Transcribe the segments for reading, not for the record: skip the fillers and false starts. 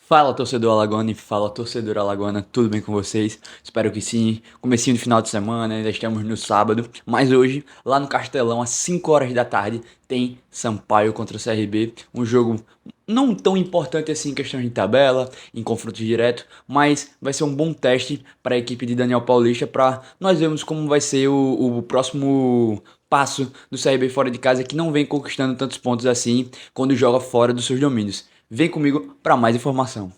Fala torcedor alagoano e fala torcedora alagoana, tudo bem com vocês? Espero que sim. Comecinho de final de semana, ainda estamos no sábado, mas hoje, lá no Castelão, às 5 horas da tarde, tem Sampaio contra o CRB, um jogo não tão importante assim em questão de tabela, em confronto direto, mas vai ser um bom teste para a equipe de Daniel Paulista para nós vermos como vai ser o próximo passo do CRB fora de casa, que não vem conquistando tantos pontos assim quando joga fora dos seus domínios. Vem comigo para mais informação.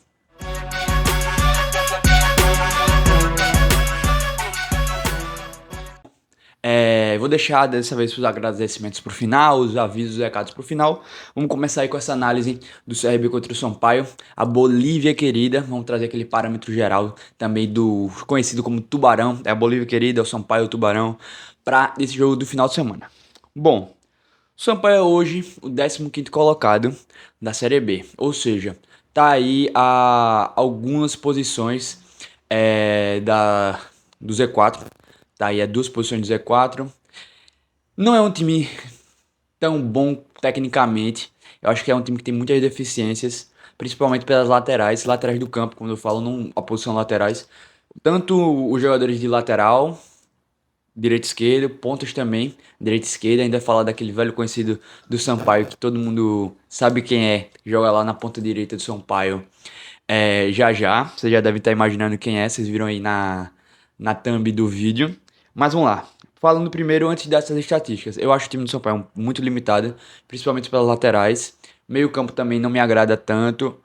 Vou deixar dessa vez os agradecimentos pro final, os avisos e recados pro final. Vamos começar aí com essa análise do CRB contra o Sampaio. A Bolívia querida, vamos trazer aquele parâmetro geral também do conhecido como Tubarão. É a Bolívia querida, o Sampaio, o Tubarão, para esse jogo do final de semana. Bom, o Sampaio é hoje o 15º colocado da Série B, ou seja, tá aí a algumas posições do Z4, tá aí a duas posições do Z4. Não é um time tão bom tecnicamente, eu acho que é um time que tem muitas deficiências, principalmente pelas laterais do campo, quando eu falo não a posição laterais, tanto os jogadores de lateral direita e esquerda, pontas também, direita e esquerda, ainda fala daquele velho conhecido do Sampaio, que todo mundo sabe quem é, que joga lá na ponta direita do Sampaio. Já já, você já deve estar imaginando quem é, vocês viram aí na thumb do vídeo. Mas vamos lá. Falando primeiro, antes dessas estatísticas, eu acho o time do São Paulo muito limitado, principalmente pelas laterais. Meio campo também não me agrada tanto.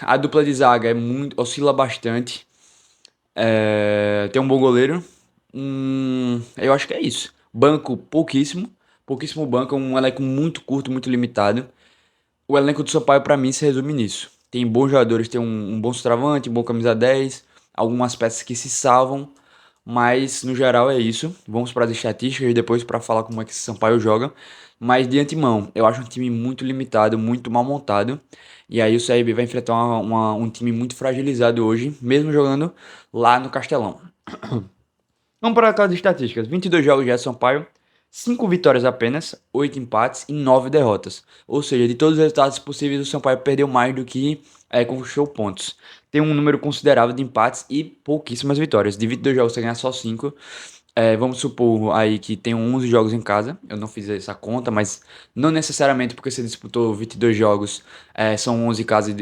A dupla de zaga oscila bastante. Tem um bom goleiro. Eu acho que é isso. Banco pouquíssimo. Pouquíssimo banco, um elenco muito curto, muito limitado. O elenco do Sampaio, pra mim, se resume nisso. Tem bons jogadores, tem um bom centroavante, um bom camisa 10, algumas peças que se salvam, mas no geral é isso. Vamos para as estatísticas e depois para falar como é que esse Sampaio joga. Mas de antemão, eu acho um time muito limitado, muito mal montado. E aí o CRB vai enfrentar um time muito fragilizado hoje, mesmo jogando lá no Castelão. Vamos para aquelas estatísticas. 22 jogos já de Sampaio, 5 vitórias apenas, 8 empates e 9 derrotas. Ou seja, de todos os resultados possíveis, o Sampaio perdeu mais do que conquistou pontos. Tem um número considerável de empates e pouquíssimas vitórias. De 22 jogos, você ganhar só 5. Vamos supor aí que tem 11 jogos em casa. Eu não fiz essa conta, mas não necessariamente porque você disputou 22 jogos, são 11 casas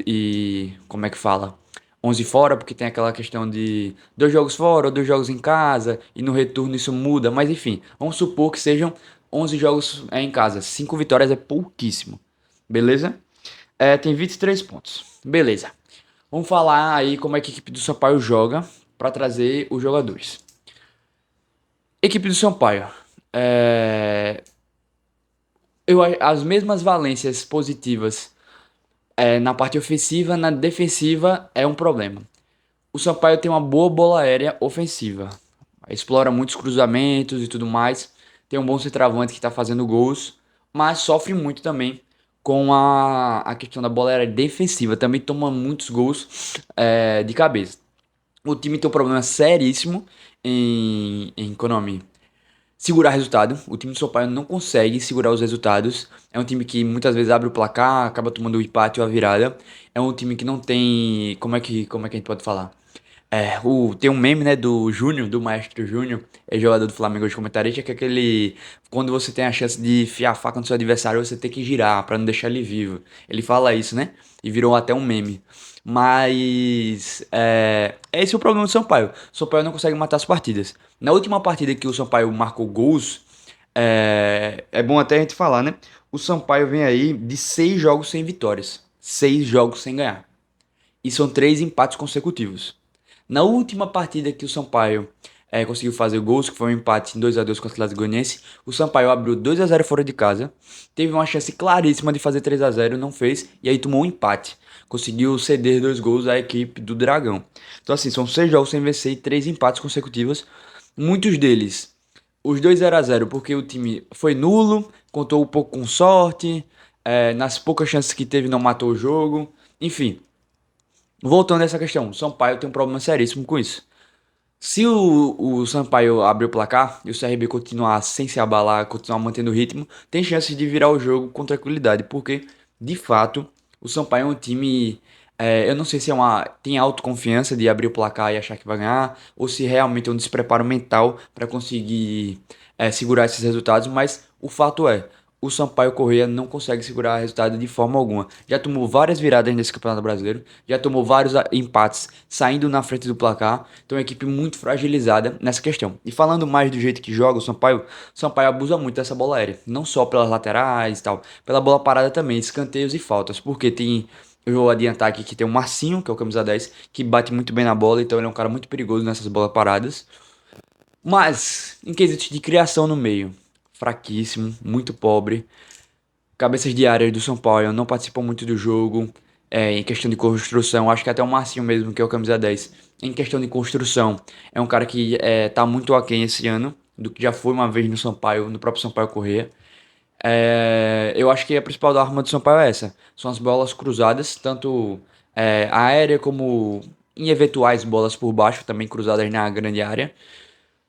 como é que fala? 11 fora, porque tem aquela questão de dois jogos fora ou dois jogos em casa, e no retorno isso muda, mas enfim, vamos supor que sejam 11 jogos em casa, 5 vitórias é pouquíssimo, beleza? Tem 23 pontos, beleza. Vamos falar aí como é que a equipe do Sampaio joga para trazer os jogadores. Equipe do Sampaio, é, as mesmas valências positivas na parte ofensiva, na defensiva é um problema. O Sampaio tem uma boa bola aérea ofensiva. Explora muitos cruzamentos e tudo mais. Tem um bom centroavante que está fazendo gols. Mas sofre muito também com a questão da bola aérea defensiva. Também toma muitos gols de cabeça. O time tem um problema seríssimo em economia segurar resultado. O time do São Paulo não consegue segurar os resultados. É um time que muitas vezes abre o placar, acaba tomando o empate ou a virada. É um time que não tem. Como é que a gente pode falar? Tem um meme, né, do Júnior, do Maestro Júnior, é jogador do Flamengo de comentarista, que é aquele. Quando você tem a chance de enfiar a faca no seu adversário, você tem que girar pra não deixar ele vivo. Ele fala isso, né? E virou até um meme. Mas. Esse é o problema do Sampaio. O Sampaio não consegue matar as partidas. Na última partida que o Sampaio marcou gols, é bom até a gente falar, né? O Sampaio vem aí de 6 jogos sem vitórias. 6 jogos sem ganhar. E são 3 empates consecutivos. Na última partida que o Sampaio conseguiu fazer gols, que foi um empate em 2 a 2 com o Atlético Goianiense, o Sampaio abriu 2 a 0 fora de casa, teve uma chance claríssima de fazer 3 a 0, não fez, e aí tomou um empate. Conseguiu ceder 2 gols à equipe do Dragão. Então assim, são 6 jogos sem vencer e 3 empates consecutivos. Muitos deles, os 2 0 a 0 porque o time foi nulo, contou um pouco com sorte, nas poucas chances que teve não matou o jogo, enfim. Voltando a essa questão, o Sampaio tem um problema seríssimo com isso. Se o Sampaio abrir o placar e o CRB continuar sem se abalar, continuar mantendo o ritmo, tem chances de virar o jogo com tranquilidade, porque, de fato, O Sampaio é um time. Eu não sei se tem autoconfiança de abrir o placar e achar que vai ganhar, ou se realmente é um despreparo mental para conseguir segurar esses resultados, mas o fato é, o Sampaio Corrêa não consegue segurar resultado de forma alguma. Já tomou várias viradas nesse Campeonato Brasileiro, já tomou vários empates saindo na frente do placar, então é uma equipe muito fragilizada nessa questão. E falando mais do jeito que joga, o Sampaio abusa muito dessa bola aérea, não só pelas laterais e tal, pela bola parada também, escanteios e faltas, porque tem. Eu vou adiantar aqui que tem o Marcinho, que é o camisa 10, que bate muito bem na bola, então ele é um cara muito perigoso nessas bolas paradas. Mas, em quesitos de criação no meio, fraquíssimo, muito pobre. Cabeças de área do São Paulo não participam muito do jogo. Em questão de construção, acho que até o Marcinho mesmo, que é o camisa 10. Em questão de construção, é um cara que tá muito aquém esse ano do que já foi uma vez no Sampaio, no próprio Sampaio Corrêa. Eu acho que a principal arma do São Paulo é essa. São as bolas cruzadas, tanto aérea como em eventuais bolas por baixo, também cruzadas na grande área.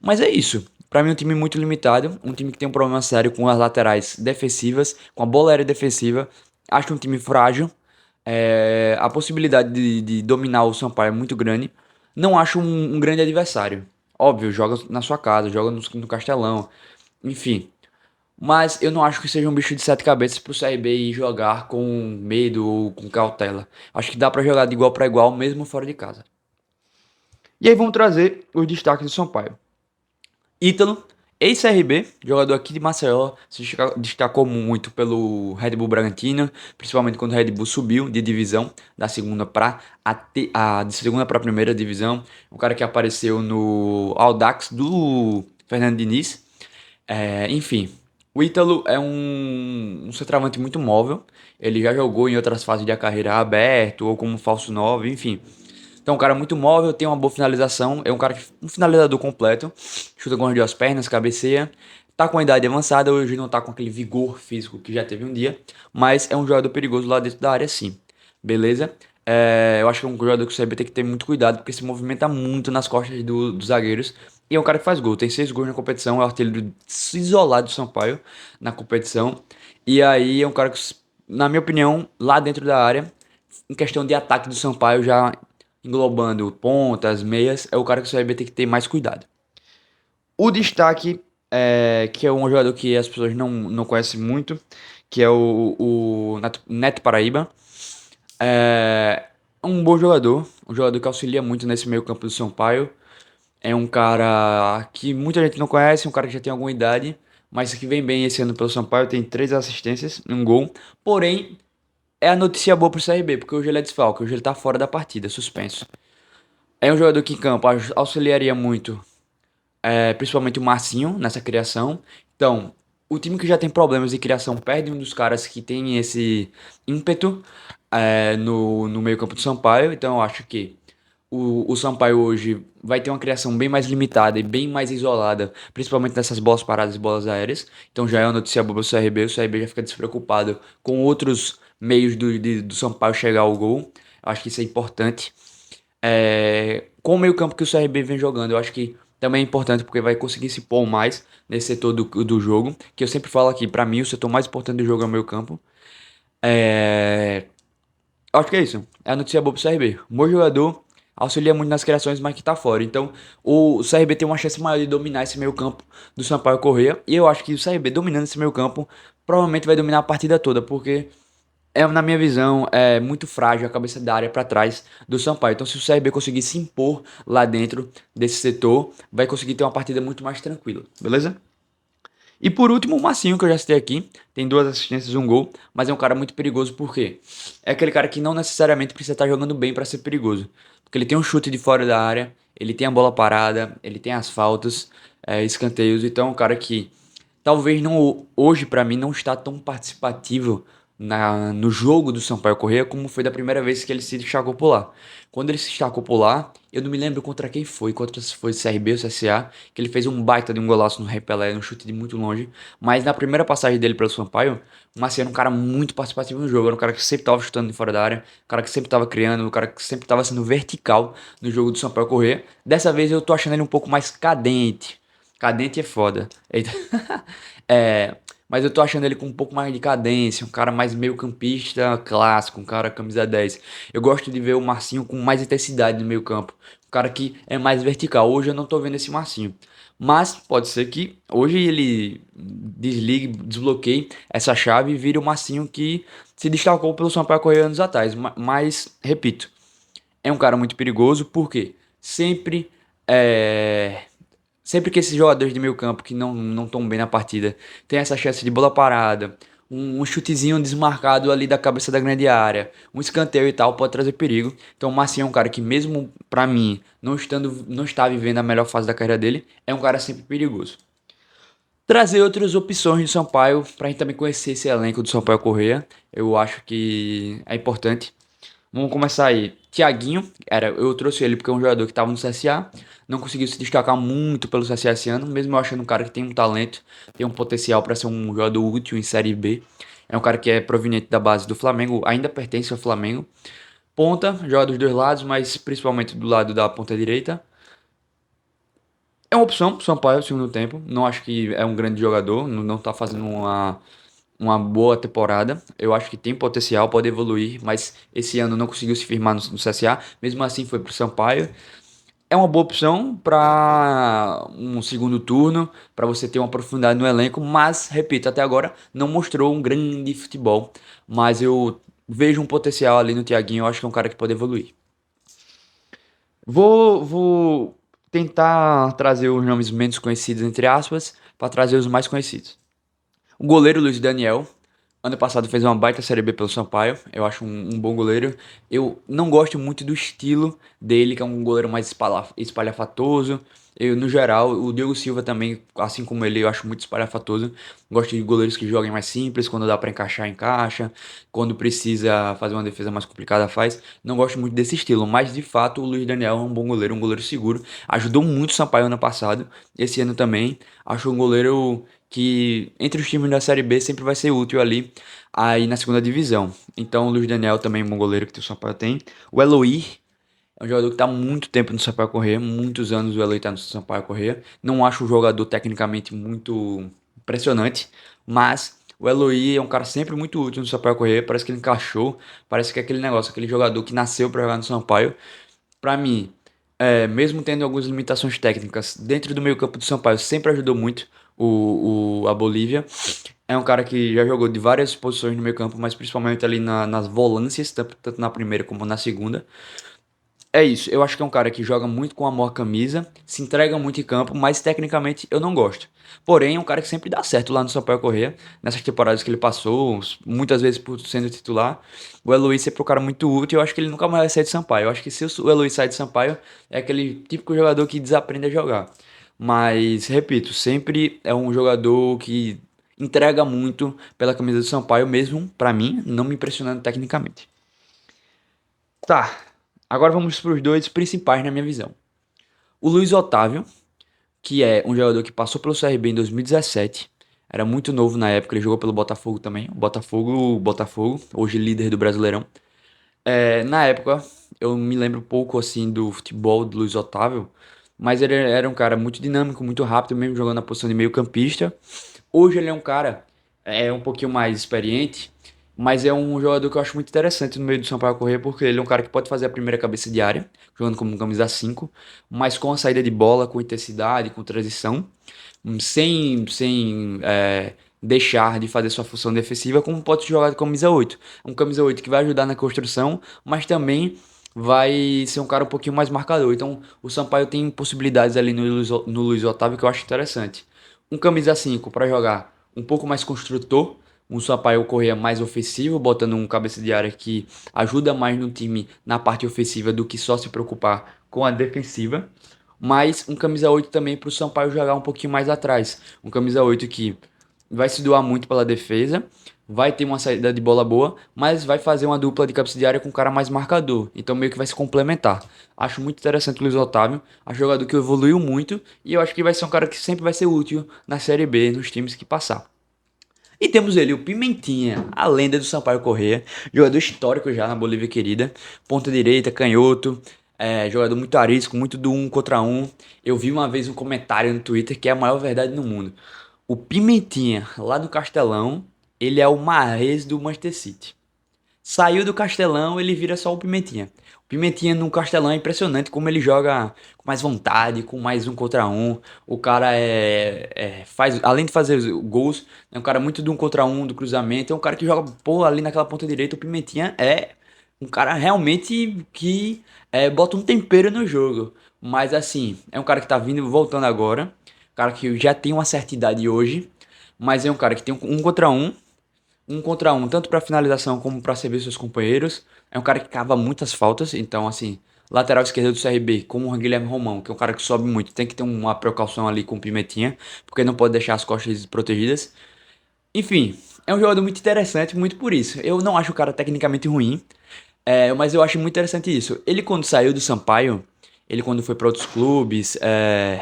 Mas é isso. Pra mim, é um time muito limitado. Um time que tem um problema sério com as laterais defensivas, com a bola aérea defensiva. Acho um time frágil. A possibilidade de dominar o Sampaio é muito grande. Não acho um grande adversário. Óbvio, joga na sua casa, joga no Castelão. Enfim. Mas eu não acho que seja um bicho de sete cabeças pro CRB ir jogar com medo ou com cautela. Acho que dá pra jogar de igual pra igual, mesmo fora de casa. E aí vamos trazer os destaques do Sampaio. Ítalo, ex-CRB, jogador aqui de Maceió, se destacou muito pelo Red Bull Bragantino, principalmente quando o Red Bull subiu de divisão da segunda para de segunda para a primeira divisão. Um cara que apareceu no Audax do Fernando Diniz. Enfim, o Ítalo é um centroavante muito móvel. Ele já jogou em outras fases da carreira aberto ou como falso 9, enfim. Então, um cara muito móvel, tem uma boa finalização, é um finalizador completo, chuta com as duas pernas, cabeceia, tá com a idade avançada, hoje não tá com aquele vigor físico que já teve um dia, mas é um jogador perigoso lá dentro da área sim, beleza? Eu acho que é um jogador que o CB tem que ter muito cuidado, porque se movimenta muito nas costas dos zagueiros, e é um cara que faz gol, tem 6 gols na competição, é o artilheiro isolado do Sampaio na competição, e aí é um cara que, na minha opinião, lá dentro da área, em questão de ataque do Sampaio, já englobando pontas, meias, é o cara que o CRB tem que ter mais cuidado. O destaque, que é um jogador que as pessoas não conhecem muito, que é o Neto Paraíba. É um bom jogador, um jogador que auxilia muito nesse meio campo do Sampaio. É um cara que muita gente não conhece, um cara que já tem alguma idade, mas que vem bem esse ano pelo Sampaio, tem 3 assistências, um gol. Porém, é a notícia boa pro CRB, porque hoje ele é desfalque, hoje ele tá fora da partida, suspenso. É um jogador que em campo auxiliaria muito, principalmente o Marcinho nessa criação. Então, o time que já tem problemas de criação perde um dos caras que tem esse ímpeto no meio-campo do Sampaio. Então, eu acho que o Sampaio hoje vai ter uma criação bem mais limitada e bem mais isolada, principalmente nessas bolas paradas e bolas aéreas. Então, já é uma notícia boa para o CRB já fica despreocupado com outros meios do Sampaio chegar ao gol. Eu acho que isso é importante. Com o meio-campo que o CRB vem jogando, eu acho que também é importante porque vai conseguir se pôr mais nesse setor do jogo. Que eu sempre falo aqui, pra mim, o setor mais importante do jogo é o meio-campo. É... Eu acho que é isso. É a notícia boa pro CRB. Um bom jogador, auxilia muito nas criações, mas que tá fora. Então, o CRB tem uma chance maior de dominar esse meio-campo do Sampaio Corrêa. E eu acho que o CRB dominando esse meio-campo provavelmente vai dominar a partida toda, porque na minha visão, é muito frágil a cabeça da área para trás do Sampaio. Então, se o CRB conseguir se impor lá dentro desse setor, vai conseguir ter uma partida muito mais tranquila, beleza? E por último, o Massinho, que eu já citei aqui, tem 2 assistências e um gol, mas é um cara muito perigoso porque é aquele cara que não necessariamente precisa estar jogando bem para ser perigoso. Porque ele tem um chute de fora da área, ele tem a bola parada, ele tem as faltas, escanteios, então é um cara que talvez não hoje para mim não está tão participativo no jogo do Sampaio Corrêa como foi da primeira vez que ele se destacou por lá. Quando ele se destacou por lá, eu não me lembro contra quem foi, contra se foi CRB ou CSA, que ele fez um baita de um golaço no Rei Pelé, um chute de muito longe, mas na primeira passagem dele pelo Sampaio, o Marcelo era um cara muito participativo no jogo, era um cara que sempre estava chutando de fora da área, um cara que sempre estava criando, um cara que sempre estava sendo vertical no jogo do Sampaio Corrêa. Dessa vez eu tô achando ele um pouco mais cadente. Cadente é foda. Eita. É, mas eu tô achando ele com um pouco mais de cadência, um cara mais meio campista clássico, um cara camisa 10. Eu gosto de ver o Marcinho com mais intensidade no meio campo, um cara que é mais vertical. Hoje eu não tô vendo esse Marcinho. Mas pode ser que hoje ele desligue, desbloqueie essa chave e vire o Marcinho que se destacou pelo Sampaio Corrêa anos atrás. Mas, repito, é um cara muito perigoso porque é, sempre que esses jogadores de meio campo que não estão bem na partida tem essa chance de bola parada, um chutezinho desmarcado ali da cabeça da grande área, um escanteio e tal, pode trazer perigo. Então o Marcinho é um cara que mesmo pra mim, não está vivendo a melhor fase da carreira dele, é um cara sempre perigoso. Trazer outras opções do Sampaio pra gente também conhecer esse elenco do Sampaio Corrêa, eu acho que é importante. Vamos começar aí. Thiaguinho, eu trouxe ele porque é um jogador que estava no CSA, não conseguiu se destacar muito pelo CSA esse ano, mesmo eu achando um cara que tem um talento, tem um potencial para ser um jogador útil em Série B. É um cara que é proveniente da base do Flamengo, ainda pertence ao Flamengo. Ponta, joga dos dois lados, mas principalmente do lado da ponta direita. É uma opção pro Sampaio no segundo tempo. Não acho que é um grande jogador, não tá fazendo uma boa temporada. Eu acho que tem potencial, pode evoluir, mas esse ano não conseguiu se firmar no CSA. Mesmo assim, foi pro Sampaio. É uma boa opção para um segundo turno, para você ter uma profundidade no elenco, mas, repito, até agora não mostrou um grande futebol. Mas eu vejo um potencial ali no Thiaguinho, eu acho que é um cara que pode evoluir. Vou tentar trazer os nomes menos conhecidos, entre aspas, para trazer os mais conhecidos. O goleiro Luiz Daniel, ano passado fez uma baita Série B pelo Sampaio. Eu acho um bom goleiro. Eu não gosto muito do estilo dele, que é um goleiro mais espalhafatoso. Eu, no geral, o Diego Silva também, assim como ele, eu acho muito espalhafatoso. Gosto de goleiros que joguem mais simples, quando dá pra encaixar, encaixa. Quando precisa fazer uma defesa mais complicada, faz. Não gosto muito desse estilo, mas de fato o Luiz Daniel é um bom goleiro, um goleiro seguro. Ajudou muito o Sampaio ano passado, esse ano também. Acho um goleiro que entre os times da Série B sempre vai ser útil ali aí na segunda divisão. Então o Luiz Daniel também é um bom goleiro que o Sampaio tem. O Eloy é um jogador que está há muito tempo no Sampaio Corrêa, muitos anos o Eloy está no Sampaio Corrêa. Não acho o jogador tecnicamente muito impressionante, mas o Eloy é um cara sempre muito útil no Sampaio Corrêa, parece que ele encaixou, parece que é aquele negócio, aquele jogador que nasceu para jogar no Sampaio. Para mim, mesmo tendo algumas limitações técnicas, dentro do meio campo do Sampaio sempre ajudou muito a Bolívia. É um cara que já jogou de várias posições no meio campo, mas principalmente ali nas volâncias, tanto na primeira como na segunda. É isso, eu acho que é um cara que joga muito com amor à camisa, se entrega muito em campo, mas tecnicamente eu não gosto. Porém, é um cara que sempre dá certo lá no Sampaio Corrêa, nessas temporadas que ele passou, muitas vezes por sendo titular. O Eloy sempre é um cara muito útil, eu acho que ele nunca mais vai sair de Sampaio. Eu acho que se o Eloy sair de Sampaio, é aquele típico jogador que desaprende a jogar. Mas, repito, sempre é um jogador que entrega muito pela camisa do Sampaio, mesmo pra mim, não me impressionando tecnicamente. Tá, agora vamos para os dois principais na minha visão. O Luiz Otávio, que é um jogador que passou pelo CRB em 2017, era muito novo na época, ele jogou pelo Botafogo também. Botafogo, hoje líder do Brasileirão. Na época, eu me lembro pouco assim do futebol do Luiz Otávio, mas ele era um cara muito dinâmico, muito rápido, mesmo jogando na posição de meio-campista. Hoje ele é um cara um pouquinho mais experiente, mas é um jogador que eu acho muito interessante no meio do Sampaio Corrêa, porque ele é um cara que pode fazer a primeira cabeça de área, jogando como camisa 5, mas com a saída de bola, com intensidade, com transição, sem deixar de fazer sua função defensiva, como pode jogar de camisa 8. Um camisa 8 que vai ajudar na construção, mas também vai ser um cara um pouquinho mais marcador. Então, o Sampaio tem possibilidades ali no Luiz Otávio que eu acho interessante. Um camisa 5 para jogar um pouco mais construtor, um Sampaio Corrêa mais ofensivo, botando um cabeça de área que ajuda mais no time na parte ofensiva do que só se preocupar com a defensiva. Mas um camisa 8 também para o Sampaio jogar um pouquinho mais atrás. Um camisa 8 que vai se doar muito pela defesa, vai ter uma saída de bola boa, mas vai fazer uma dupla de cabeça de área com um cara mais marcador. Então meio que vai se complementar. Acho muito interessante o Luiz Otávio, é um jogador que evoluiu muito e eu acho que vai ser um cara que sempre vai ser útil na Série B, nos times que passar. E temos ele, o Pimentinha, a lenda do Sampaio Corrêa, jogador histórico já na Bolívia querida, ponta direita, canhoto, jogador muito arisco, muito do um contra um. Eu vi uma vez um comentário no Twitter que é a maior verdade no mundo. O Pimentinha, lá do Castelão, ele é o Mahrez do Manchester City. Saiu do Castelão, ele vira só o Pimentinha. O Pimentinha no Castelão é impressionante como ele joga com mais vontade, com mais um contra um. O cara faz, além de fazer os gols, é um cara muito do um contra um, do cruzamento. É um cara que joga, pô, ali naquela ponta direita. O Pimentinha é um cara realmente que bota um tempero no jogo. Mas assim, é um cara que tá vindo, voltando agora. Um cara que já tem uma certa idade hoje. Mas é um cara que tem um contra um, tanto para finalização como para servir seus companheiros. É um cara que cava muitas faltas, então assim, lateral esquerdo do CRB, como o Guilherme Romão, que é um cara que sobe muito, tem que ter uma precaução ali com o Pimentinha, porque não pode deixar as costas protegidas. Enfim, é um jogador muito interessante, muito por isso. Eu não acho o cara tecnicamente ruim, mas eu acho muito interessante isso. Ele quando saiu do Sampaio, ele quando foi para outros clubes,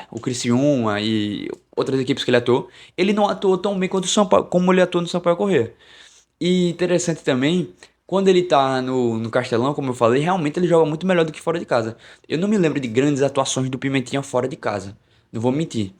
o Criciúma e outras equipes que ele atuou, ele não atuou tão bem quanto o Sampaio, como ele atuou no Sampaio Corrêa. E interessante também, quando ele tá no Castelão, como eu falei, realmente ele joga muito melhor do que fora de casa. Eu não me lembro de grandes atuações do Pimentinha fora de casa. Não vou mentir.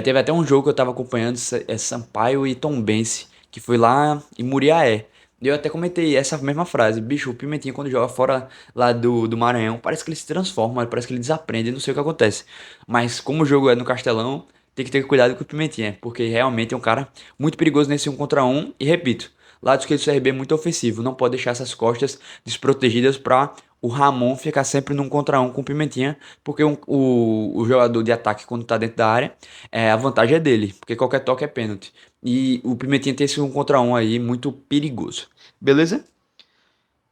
Teve até um jogo que eu tava acompanhando, Sampaio e Tombense, que foi lá em Muriaé. E eu até comentei essa mesma frase. Bicho, o Pimentinha quando joga fora lá do Maranhão, parece que ele se transforma, parece que ele desaprende, não sei o que acontece. Mas como o jogo é no Castelão, tem que ter cuidado com o Pimentinha, porque realmente é um cara muito perigoso nesse um contra um. E repito, lado esquerdo do CRB é muito ofensivo, não pode deixar essas costas desprotegidas para o Ramon ficar sempre num contra um com o Pimentinha, porque o jogador de ataque quando tá dentro da área, a vantagem é dele, porque qualquer toque é pênalti. E o Pimentinha tem esse um contra um aí muito perigoso. Beleza?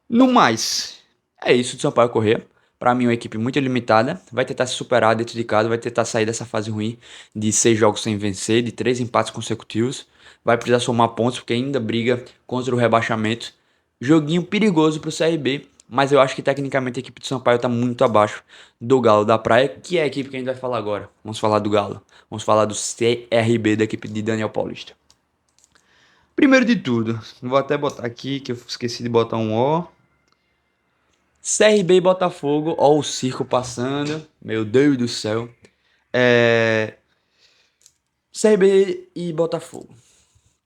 No mais, é isso de Sampaio Corrêa. Para mim, é uma equipe muito limitada. Vai tentar se superar dentro de casa, vai tentar sair dessa fase ruim de 6 jogos sem vencer, de 3 empates consecutivos. Vai precisar somar pontos, porque ainda briga contra o rebaixamento. Joguinho perigoso para o CRB, mas eu acho que tecnicamente a equipe do Sampaio está muito abaixo do Galo da Praia, que é a equipe que a gente vai falar agora. Vamos falar do Galo. Vamos falar do CRB, da equipe de Daniel Paulista. Primeiro de tudo, vou até botar aqui que eu esqueci de botar um O. CRB e Botafogo, ó o circo passando. Meu Deus do céu. É... CRB e Botafogo.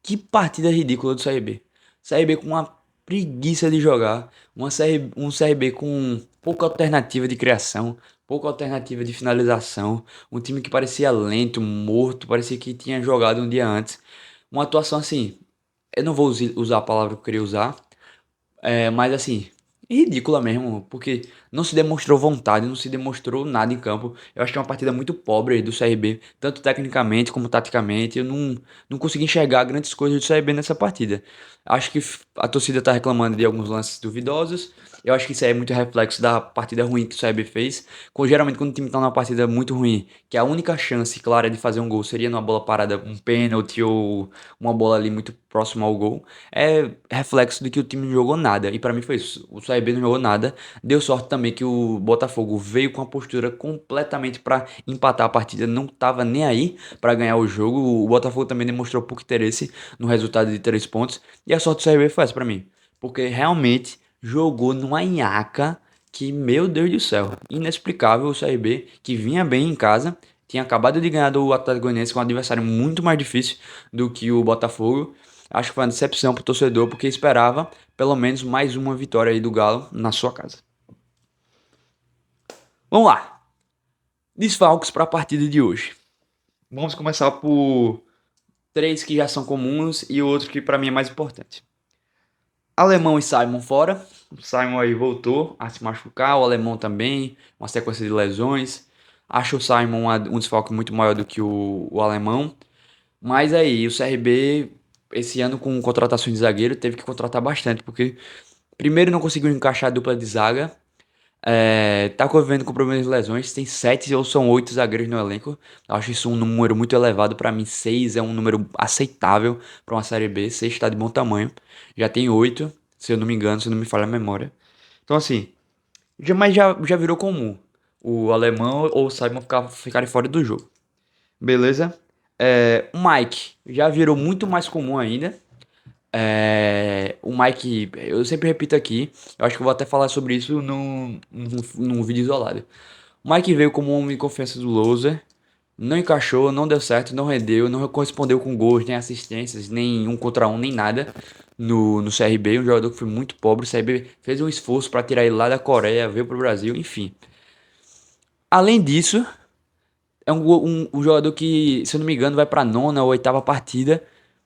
Que partida ridícula do CRB. CRB com uma preguiça de jogar. Um CRB com pouca alternativa de criação. Pouca alternativa de finalização. Um time que parecia lento, morto. Parecia que tinha jogado um dia antes. Uma atuação assim. Eu não vou usar a palavra que eu queria usar. Mas assim, ridícula mesmo, porque não se demonstrou vontade, não se demonstrou nada em campo. Eu acho que é uma partida muito pobre do CRB, tanto tecnicamente como taticamente. Eu não consegui enxergar grandes coisas do CRB nessa partida. Acho que a torcida tá reclamando de alguns lances duvidosos. Eu acho que isso aí é muito reflexo da partida ruim que o CRB fez. Geralmente, quando o time tá numa partida muito ruim, que a única chance clara de fazer um gol seria numa bola parada, um pênalti ou uma bola ali muito próxima ao gol, é reflexo de que o time não jogou nada. E pra mim foi isso. O CRB não jogou nada. Deu sorte também que o Botafogo veio com a postura completamente pra empatar a partida, não tava nem aí pra ganhar o jogo. O Botafogo também demonstrou pouco interesse no resultado de 3 pontos. E a sorte do CRB foi essa pra mim. Porque realmente jogou numa nhaca que, meu Deus do céu, inexplicável. O CRB que vinha bem em casa, tinha acabado de ganhar do Atlético Goianiense com um adversário muito mais difícil do que o Botafogo. Acho que foi uma decepção pro torcedor, porque esperava pelo menos mais uma vitória aí do Galo na sua casa. Vamos lá. Desfalques para a partida de hoje. Vamos começar por três que já são comuns e outro que para mim é mais importante. Alemão e Simon fora. O Simon aí voltou a se machucar, o Alemão também, uma sequência de lesões. Acho o Simon um desfalque muito maior do que o Alemão. Mas aí, o CRB, esse ano com contratações de zagueiro, teve que contratar bastante, porque primeiro não conseguiu encaixar a dupla de zaga. Tá convivendo com problemas de lesões. Tem 7 ou são 8 zagueiros no elenco. Eu acho isso um número muito elevado. Pra mim, 6 é um número aceitável pra uma Série B. 6 tá de bom tamanho. Já tem 8, se eu não me engano, se não me falha a memória. Então, assim, mas já virou comum o alemão ou o Simon ficarem fora do jogo. Beleza? O Mike já virou muito mais comum ainda. O Mike, eu sempre repito aqui, eu acho que eu vou até falar sobre isso num vídeo isolado. O Mike veio como um homem de confiança do Loser, Não encaixou, não deu certo, não rendeu, não correspondeu com gols, nem assistências, nem um contra um, nem nada no CRB. Um jogador que foi muito pobre. O CRB fez um esforço para tirar ele lá da Coreia, veio pro Brasil, enfim. Além disso, é um jogador que, se eu não me engano, vai pra nona ou oitava partida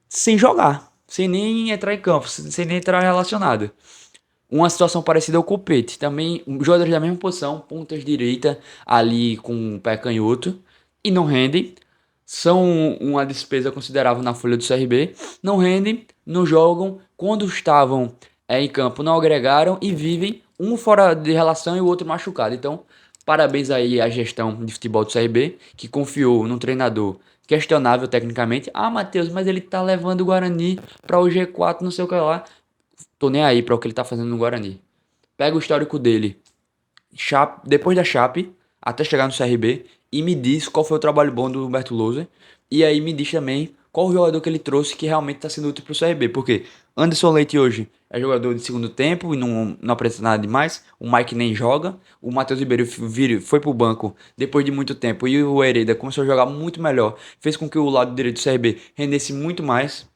sem jogar, sem nem entrar em campo, sem nem entrar relacionado. Uma situação parecida ao Copete. Também, jogadores da mesma posição, pontas direita, ali com o pé canhoto, e não rendem. São uma despesa considerável na folha do CRB. Não rendem, não jogam. Quando estavam em campo, não agregaram e vivem um fora de relação e o outro machucado. Então, parabéns aí à gestão de futebol do CRB, que confiou num treinador questionável tecnicamente. Ah, Matheus, mas ele tá levando o Guarani para o G4, não sei o que lá. Tô nem aí para o que ele tá fazendo no Guarani. Pega o histórico dele, depois da Chape, até chegar no CRB, e me diz qual foi o trabalho bom do Humberto Louser. E aí me diz também qual o jogador que ele trouxe que realmente está sendo útil pro CRB. Porque Anderson Leite hoje é jogador de segundo tempo e não apresenta nada demais. O Mike nem joga. O Matheus Ribeiro foi pro banco depois de muito tempo. E o Hereda começou a jogar muito melhor. Fez com que o lado direito do CRB rendesse muito mais.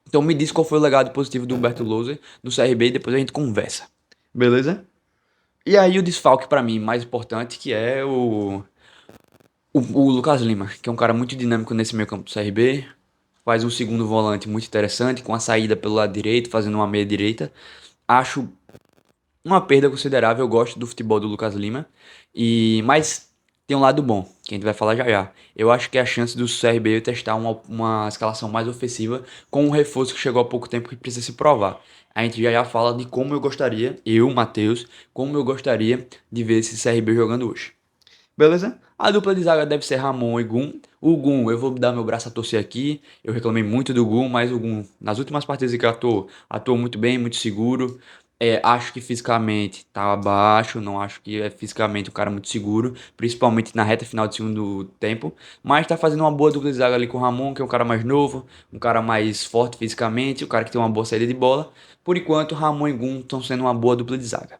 Então me diz qual foi o legado positivo do Humberto Louser no CRB e depois a gente conversa. Beleza? E aí o desfalque pra mim mais importante que é o Lucas Lima, que é um cara muito dinâmico nesse meio campo do CRB, faz um segundo volante muito interessante, com a saída pelo lado direito, fazendo uma meia direita. Acho uma perda considerável, eu gosto do futebol do Lucas Lima, mas tem um lado bom, que a gente vai falar já já. Eu acho que é a chance do CRB testar uma escalação mais ofensiva com um reforço que chegou há pouco tempo que precisa se provar. A gente já fala de como eu gostaria, eu, Matheus, como eu gostaria de ver esse CRB jogando hoje. Beleza? A dupla de zaga deve ser Ramon e Gum. O Gum, eu vou dar meu braço a torcer aqui. Eu reclamei muito do Gum, mas o Gum, nas últimas partidas que atuou muito bem, muito seguro. Acho que fisicamente tá abaixo, não acho que é fisicamente um cara muito seguro, principalmente na reta final do segundo tempo. Mas tá fazendo uma boa dupla de zaga ali com o Ramon, que é um cara mais novo, um cara mais forte fisicamente, um cara que tem uma boa saída de bola. Por enquanto, Ramon e Gum estão sendo uma boa dupla de zaga.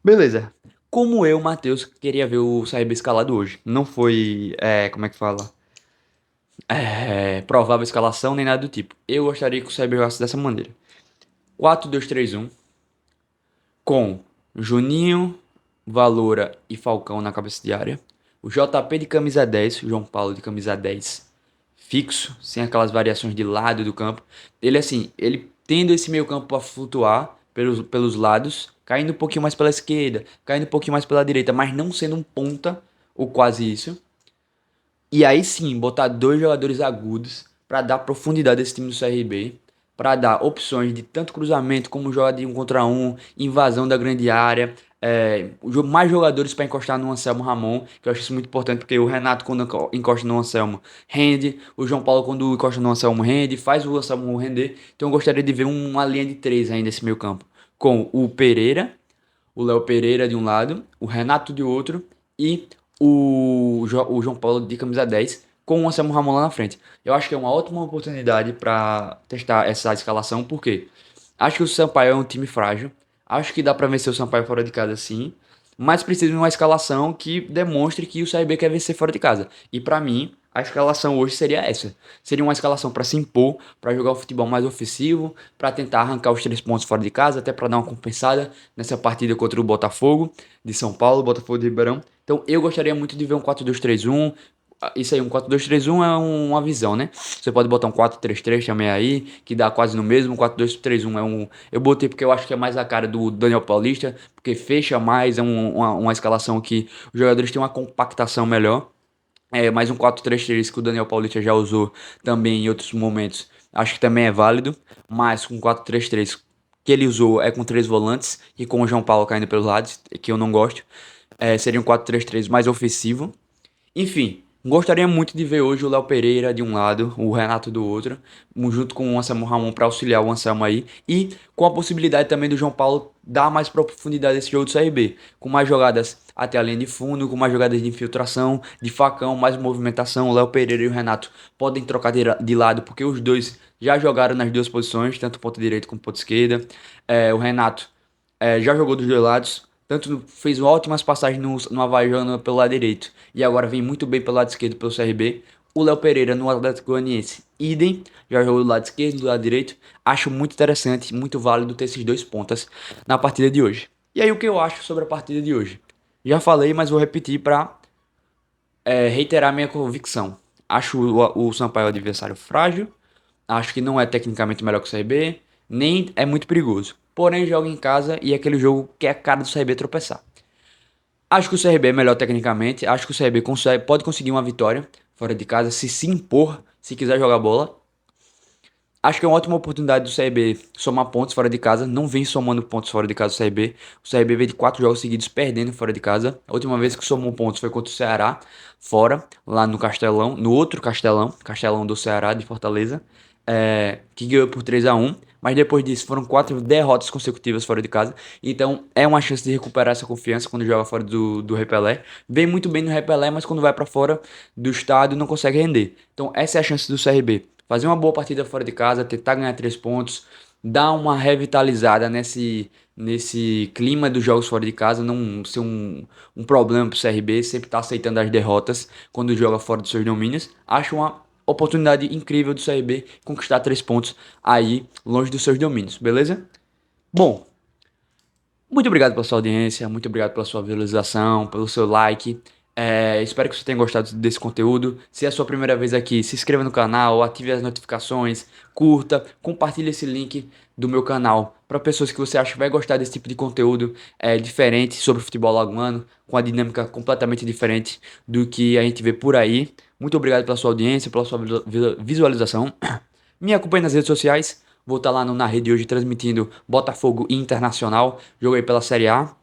Beleza. Como eu, Matheus, queria ver o Saíba escalado hoje. Não foi, como é que fala? Provável escalação nem nada do tipo. Eu gostaria que o Saíba jogasse dessa maneira: 4-2-3-1, com Juninho, Valora e Falcão na cabeça de área. O JP de camisa 10, o João Paulo de camisa 10 fixo, sem aquelas variações de lado do campo. Ele assim, ele tendo esse meio campo para flutuar pelos lados, caindo um pouquinho mais pela esquerda, caindo um pouquinho mais pela direita, mas não sendo um ponta, ou quase isso. E aí sim, botar dois jogadores agudos para dar profundidade a esse time do CRB, para dar opções de tanto cruzamento como jogada de um contra um, invasão da grande área, mais jogadores para encostar no Anselmo Ramon, que eu acho isso muito importante, porque o Renato, quando encosta no Anselmo, rende, o João Paulo, quando encosta no Anselmo, rende, faz o Anselmo render. Então eu gostaria de ver uma linha de três ainda nesse meio campo, com o Pereira, o Léo Pereira de um lado, o Renato de outro e o João Paulo de camisa 10 com o Anselmo Ramon lá na frente. Eu acho que é uma ótima oportunidade para testar essa escalação, porque acho que o Sampaio é um time frágil, acho que dá para vencer o Sampaio fora de casa sim, mas precisa de uma escalação que demonstre que o CRB quer vencer fora de casa. E para mim, a escalação hoje seria essa. Seria uma escalação para se impor, para jogar o futebol mais ofensivo, para tentar arrancar os 3 pontos fora de casa, até para dar uma compensada nessa partida contra o Botafogo de São Paulo, Botafogo de Ribeirão. Então eu gostaria muito de ver um 4-2-3-1. Isso aí, um 4-2-3-1 é uma visão, né? Você pode botar um 4-3-3 também aí, que dá quase no mesmo. Um 4-2-3-1 é um. Eu botei porque eu acho que é mais a cara do Daniel Paulista, porque fecha mais, é uma escalação que os jogadores têm uma compactação melhor. Mais um 4-3-3 que o Daniel Paulista já usou também em outros momentos. Acho que também é válido, mas com 4-3-3 que ele usou é com três volantes e com o João Paulo caindo pelos lados, que eu não gosto. Seria um 4-3-3 mais ofensivo. Enfim, gostaria muito de ver hoje o Léo Pereira de um lado, o Renato do outro, junto com o Anselmo Ramon para auxiliar o Anselmo aí, e com a possibilidade também do João Paulo dar mais profundidade a esse jogo do CRB, com mais jogadas até a linha de fundo, com mais jogadas de infiltração, de facão, mais movimentação. O Léo Pereira e o Renato podem trocar de lado, porque os dois já jogaram nas duas posições, tanto ponta direita como ponta esquerda. O Renato já jogou dos dois lados, Tanto fez ótimas passagens no Havaiano pelo lado direito e agora vem muito bem pelo lado esquerdo pelo CRB. O Léo Pereira no Atlético Goianiense, idem, já jogou do lado esquerdo, do lado direito. Acho muito interessante, muito válido ter esses dois pontas na partida de hoje. E aí o que eu acho sobre a partida de hoje? Já falei, mas vou repetir para reiterar minha convicção. Acho o Sampaio um adversário frágil, acho que não é tecnicamente melhor que o CRB, nem é muito perigoso. Porém, joga em casa e é aquele jogo que é a cara do CRB tropeçar. Acho que o CRB é melhor tecnicamente, acho que o CRB pode conseguir uma vitória fora de casa se impor, se quiser jogar bola. Acho que é uma ótima oportunidade do CRB somar pontos fora de casa. Não vem somando pontos fora de casa o CRB. O CRB veio de 4 jogos seguidos perdendo fora de casa. A última vez que somou pontos foi contra o Ceará, fora, lá no Castelão, no outro Castelão, Castelão do Ceará, de Fortaleza, que ganhou por 3-1. Mas depois disso foram 4 derrotas consecutivas fora de casa. Então é uma chance de recuperar essa confiança quando joga fora do Repelé. Vem muito bem no Repelé, mas quando vai para fora do estádio não consegue render. Então essa é a chance do CRB. Fazer uma boa partida fora de casa, tentar ganhar 3 pontos, dar uma revitalizada nesse clima dos jogos fora de casa, não ser um problema pro CRB, sempre tá aceitando as derrotas quando joga fora dos seus domínios. Acho uma oportunidade incrível do CRB conquistar 3 pontos aí longe dos seus domínios, beleza? Bom, muito obrigado pela sua audiência, muito obrigado pela sua visualização, pelo seu like. Espero que você tenha gostado desse conteúdo. Se é a sua primeira vez aqui, se inscreva no canal, ative as notificações, curta, compartilhe esse link do meu canal para pessoas que você acha que vai gostar desse tipo de conteúdo diferente sobre o futebol alagoano, com a dinâmica completamente diferente do que a gente vê por aí. Muito obrigado pela sua audiência, pela sua visualização. Me acompanhe nas redes sociais. Vou estar lá no Na Rede hoje transmitindo Botafogo Internacional. Jogo aí pela Série A.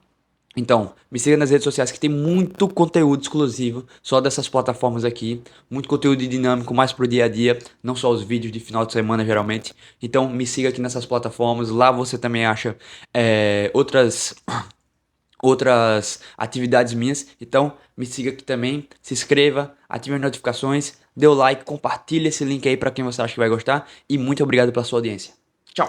Então, me siga nas redes sociais que tem muito conteúdo exclusivo só dessas plataformas aqui. Muito conteúdo dinâmico, mais pro dia a dia. Não só os vídeos de final de semana, geralmente. Então, me siga aqui nessas plataformas. Lá você também acha outras atividades minhas. Então, me siga aqui também, se inscreva, ative as notificações, dê o like, compartilhe esse link aí para quem você acha que vai gostar e muito obrigado pela sua audiência. Tchau.